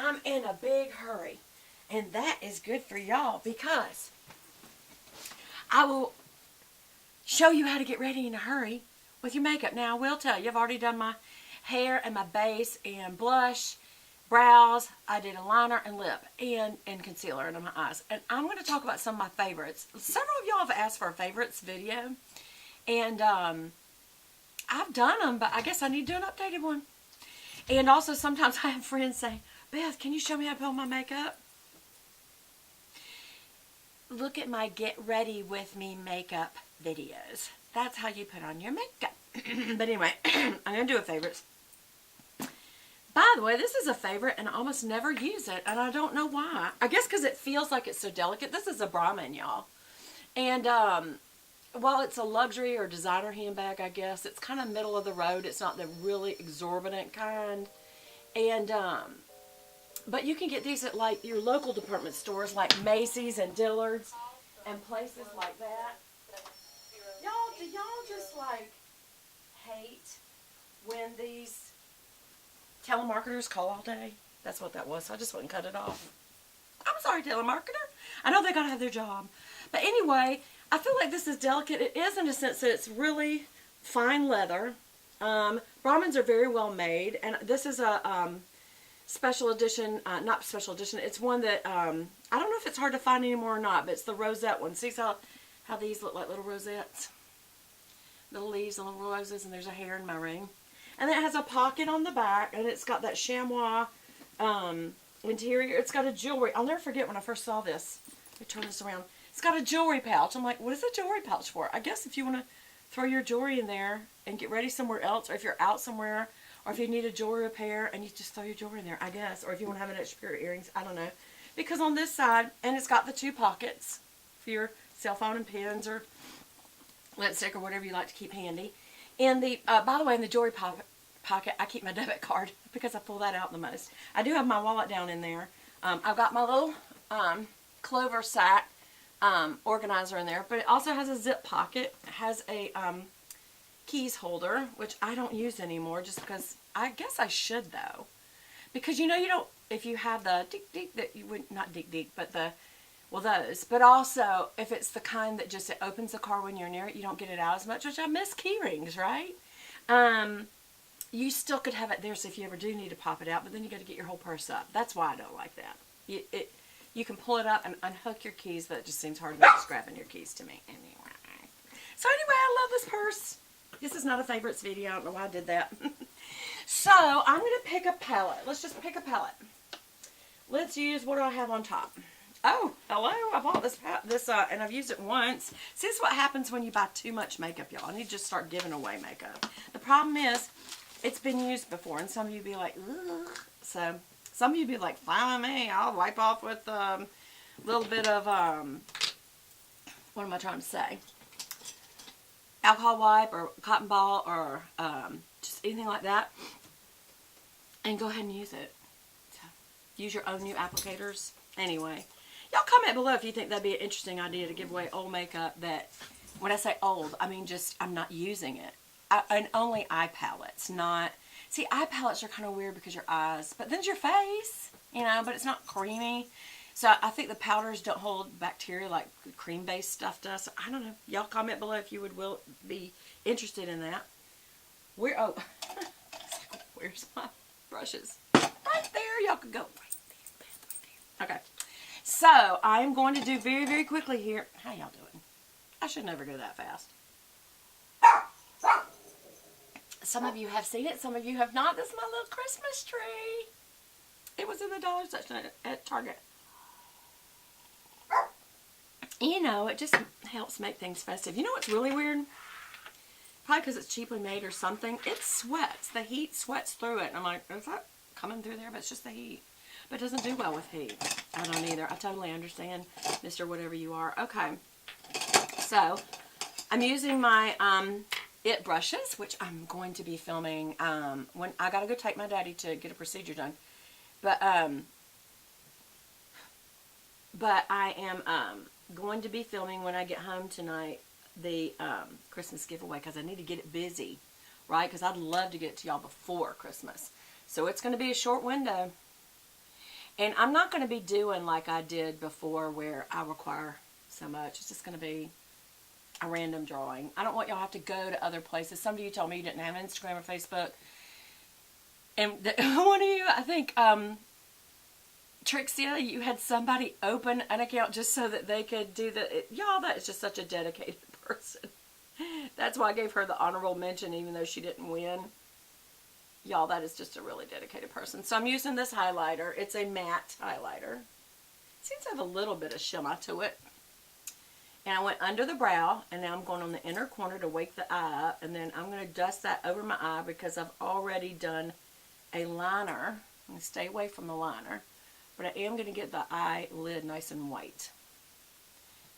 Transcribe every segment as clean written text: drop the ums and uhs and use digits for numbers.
I'm in a big hurry. And that is good for y'all because I will show you how to get ready in a hurry with your makeup. Now, I will tell you, I've already done my hair and my base and blush, brows. I did a liner and lip and concealer under my eyes. And I'm going to talk about some of my favorites. Several of y'all have asked for a favorites video. And I've done them, but I guess I need to do an updated one. And also, sometimes I have friends say, Beth, can you show me how to put on my makeup? Look at my Get Ready With Me makeup videos. That's how you put on your makeup. But anyway, I'm going to do a favorites. By the way, this is a favorite, and I almost never use it, and I don't know why. I guess because it feels like it's so delicate. This is a Brahmin, y'all. And while it's a luxury or designer handbag, I guess, it's kind of middle of the road. It's not the really exorbitant kind. And but you can get these at like your local department stores like Macy's and Dillard's and places like that. Y'all, do y'all just like hate when these telemarketers call all day? That's what that was. So I just wouldn't cut it off. I'm sorry, telemarketer. I know they gotta have their job. But anyway, I feel like this is delicate. It is in a sense that it's really fine leather. Brahmins are very well made. And this is a special edition, not special edition. It's one that, I don't know if it's hard to find anymore or not, but it's the rosette one. See how these look like little rosettes? Little leaves and little roses, and there's a hair in my ring. And then it has a pocket on the back, and it's got that chamois interior. It's got a jewelry. I'll never forget when I first saw this. Let me turn this around. It's got a jewelry pouch. I'm like, what is a jewelry pouch for? I guess if you want to throw your jewelry in there and get ready somewhere else, or if you're out somewhere, or if you need a jewelry repair and you just throw your jewelry in there, I guess. Or if you want to have an extra pair of earrings, I don't know. Because on this side, and it's got the two pockets for your cell phone and pens or lipstick or whatever you like to keep handy. And the, by the way, in the jewelry pocket, I keep my debit card because I pull that out the most. I do have my wallet down in there. I've got my little clover sack organizer in there, but it also has a zip pocket. It has a keys holder, which I don't use anymore just because I guess I should though. Because you know you don't, if you have the deek that you would, not deek, but the, well those, but also if it's the kind that just it opens the car when you're near it, you don't get it out as much, which I miss key rings, right? You still could have it there so if you ever do need to pop it out, but then you got to get your whole purse up. That's why I don't like that. You can pull it up and unhook your keys, but it just seems hard enough just grabbing your keys to me. Anyway. So anyway, I love this purse. This is not a favorites video. I don't know why I did that. So I'm going to pick a palette. Let's just pick a palette. Let's use, what do I have on top? Oh, hello. I bought this and I've used it once. See, this is what happens when you buy too much makeup, y'all. I need to just start giving away makeup. The problem is, it's been used before, and some of you be like, ugh. So some of you be like, fine with me. I'll wipe off with a little bit of, what am I trying to say? Alcohol wipe or cotton ball or just anything like that. And go ahead and use it. So, use your own new applicators. Anyway, y'all comment below if you think that'd be an interesting idea to give away old makeup that, when I say old, I mean just I'm not using it. And only eye palettes, not... See, eye palettes are kind of weird because your eyes... But then's your face, you know, but it's not creamy. So I think the powders don't hold bacteria like cream-based stuff does. So I don't know. Y'all comment below if you would be interested in that. Oh, where's my brushes? Right there. Y'all could go right there. Okay. So I'm going to do very, very quickly here. How y'all doing? I should never go that fast. Some of you have seen it, some of you have not. This is my little Christmas tree. It was in the dollar section at Target. You know, it just helps make things festive. You know what's really weird? Probably because it's cheaply made or something. It sweats. The heat sweats through it. And I'm like, is that coming through there? But it's just the heat. But it doesn't do well with heat. I don't either. I totally understand, Mr. Whatever you are. Okay. So, I'm using my... It brushes, which I'm going to be filming when I gotta go take my daddy to get a procedure done. But I am going to be filming when I get home tonight the Christmas giveaway because I need to get it busy, right? Because I'd love to get it to y'all before Christmas. So it's going to be a short window. And I'm not going to be doing like I did before where I require so much. It's just going to be a random drawing. I don't want y'all to have to go to other places. Some of you told me you didn't have Instagram or Facebook. And one of you, I think, Trixia, you had somebody open an account just so that they could do y'all, that is just such a dedicated person. That's why I gave her the honorable mention even though she didn't win. Y'all, that is just a really dedicated person. So I'm using this highlighter. It's a matte highlighter. It seems to have a little bit of shimmer to it. And I went under the brow, and now I'm going on the inner corner to wake the eye up. And then I'm going to dust that over my eye because I've already done a liner. I'm going to stay away from the liner. But I am going to get the eyelid nice and white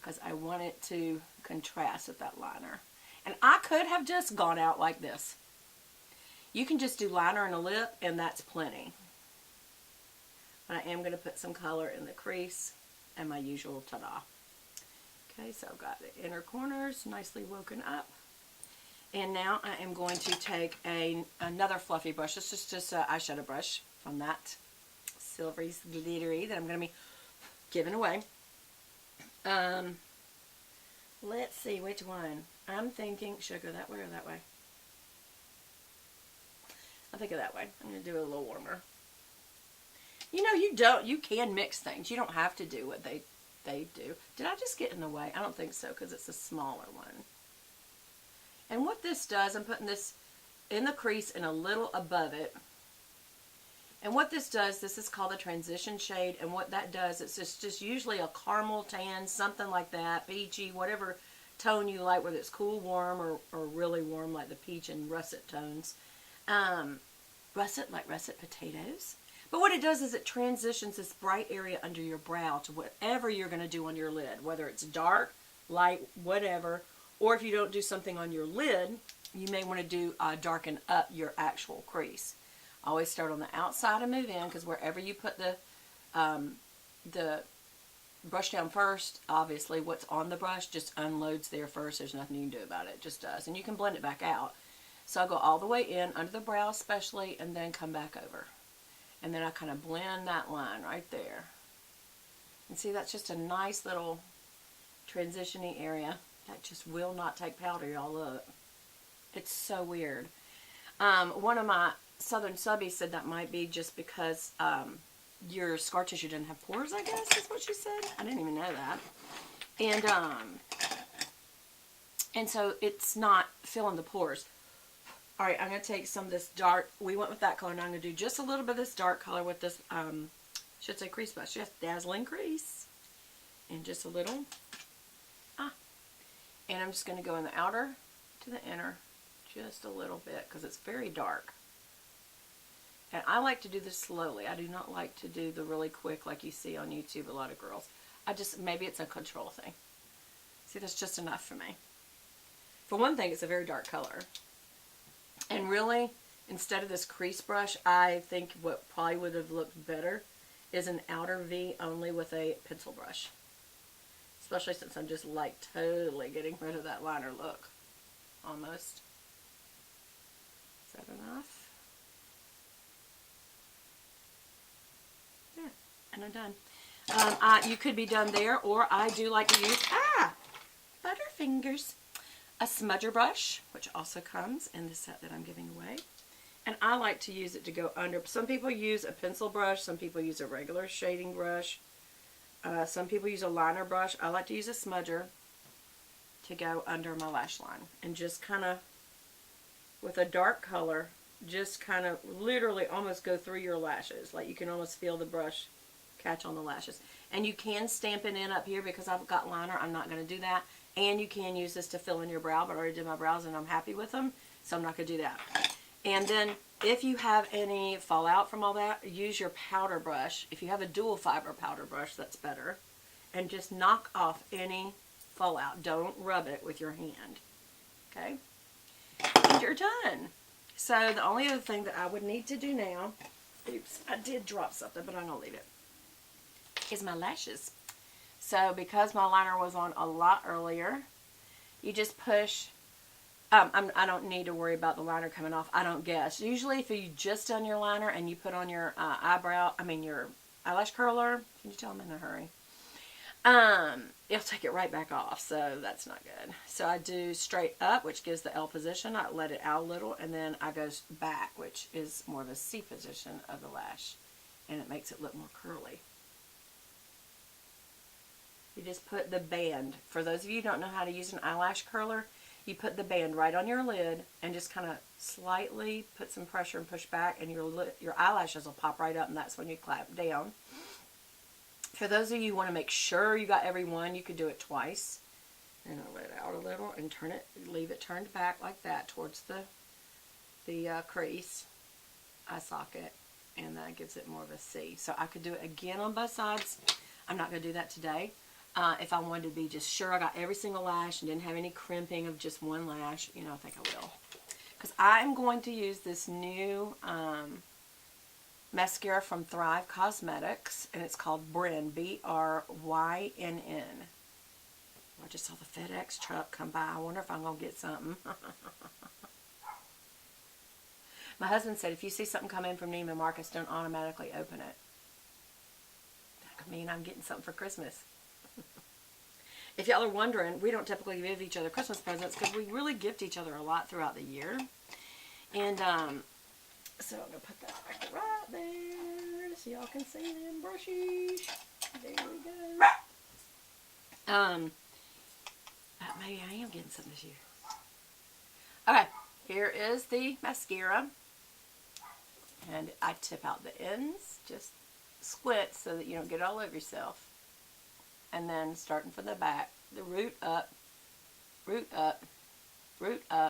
because I want it to contrast with that liner. And I could have just gone out like this. You can just do liner and a lip, and that's plenty. But I am going to put some color in the crease and my usual ta-da. Okay, so I've got the inner corners nicely woken up. And now I am going to take another fluffy brush. This is just an eyeshadow brush from that silvery glittery that I'm going to be giving away. Let's see which one. I'm thinking, should I go that way or that way? I'll think of that way. I'm going to do it a little warmer. You know, you can mix things. You don't have to do what they do. Did I just get in the way? I don't think so because it's a smaller one. And what this does, I'm putting this in the crease and a little above it. And what this does, this is called a transition shade. And what that does, it's just usually a caramel tan, something like that, peachy, whatever tone you like, whether it's cool, warm, or really warm like the peach and russet tones. Russet, like russet potatoes. But what it does is it transitions this bright area under your brow to whatever you're going to do on your lid, whether it's dark, light, whatever. Or if you don't do something on your lid, you may want to do darken up your actual crease. Always start on the outside and move in, because wherever you put the brush down first, obviously what's on the brush just unloads there first. There's nothing you can do about it. It just does. And you can blend it back out. So I'll go all the way in, under the brow especially, and then come back over. And then I kind of blend that line right there. And see, that's just a nice little transition-y area. That just will not take powder, y'all. Look. It's so weird. One of my Southern subbies said that might be just because your scar tissue didn't have pores, I guess, is what she said. I didn't even know that. And so it's not filling the pores. Alright, I'm going to take some of this dark, we went with that color, and I'm going to do just a little bit of this dark color with this, should say crease brush, yes, dazzling crease. And just a little, and I'm just going to go in the outer to the inner, just a little bit, because it's very dark. And I like to do this slowly. I do not like to do the really quick like you see on YouTube, a lot of girls. Maybe it's a control thing. See, that's just enough for me. For one thing, it's a very dark color. And really, instead of this crease brush, I think what probably would have looked better is an outer V only with a pencil brush. Especially since I'm just like totally getting rid of that liner look. Almost. Is that enough? Yeah, and I'm done. You could be done there, or I do like to use, Butterfingers. A smudger brush, which also comes in the set that I'm giving away. And I like to use it to go under. Some people use a pencil brush. Some people use a regular shading brush. Some people use a liner brush. I like to use a smudger to go under my lash line. And just kind of, with a dark color, just kind of literally almost go through your lashes. Like you can almost feel the brush catch on the lashes. And you can stamp it in up here because I've got liner. I'm not going to do that. And you can use this to fill in your brow, but I already did my brows and I'm happy with them, so I'm not going to do that. And then if you have any fallout from all that, use your powder brush. If you have a dual fiber powder brush, that's better. And just knock off any fallout. Don't rub it with your hand. Okay? And you're done. So the only other thing that I would need to do now, oops, I did drop something, but I'm going to leave it, is my lashes. So because my liner was on a lot earlier, you just push, I don't need to worry about the liner coming off, I don't guess. Usually if you just done your liner and you put on your eyelash curler. Can you tell I'm in a hurry? It'll take it right back off, so that's not good. So I do straight up, which gives the L position. I let it out a little, and then I go back, which is more of a C position of the lash, and it makes it look more curly. You just put the band. For those of you who don't know how to use an eyelash curler, you put the band right on your lid and just kind of slightly put some pressure and push back, and your eyelashes will pop right up, and that's when you clamp down. For those of you who want to make sure you got every one, you could do it twice. And I'll let it out a little and turn it, leave it turned back like that towards the crease, eye socket, and that gives it more of a C. So I could do it again on both sides. I'm not going to do that today. If I wanted to be just sure I got every single lash and didn't have any crimping of just one lash, you know, I think I will. Because I'm going to use this new mascara from Thrive Cosmetics, and it's called Brynn, B-R-Y-N-N. I just saw the FedEx truck come by. I wonder if I'm going to get something. My husband said, if you see something come in from Neiman Marcus, don't automatically open it. That could mean I'm getting something for Christmas. If y'all are wondering, we don't typically give each other Christmas presents because we really gift each other a lot throughout the year. And so I'm going to put that back right there so y'all can see them brushes. There we go. Maybe I am getting some this year. Okay, here is the mascara. And I tip out the ends, just squint so that you don't get it all over yourself. And then starting from the back, the root up, root up, root up.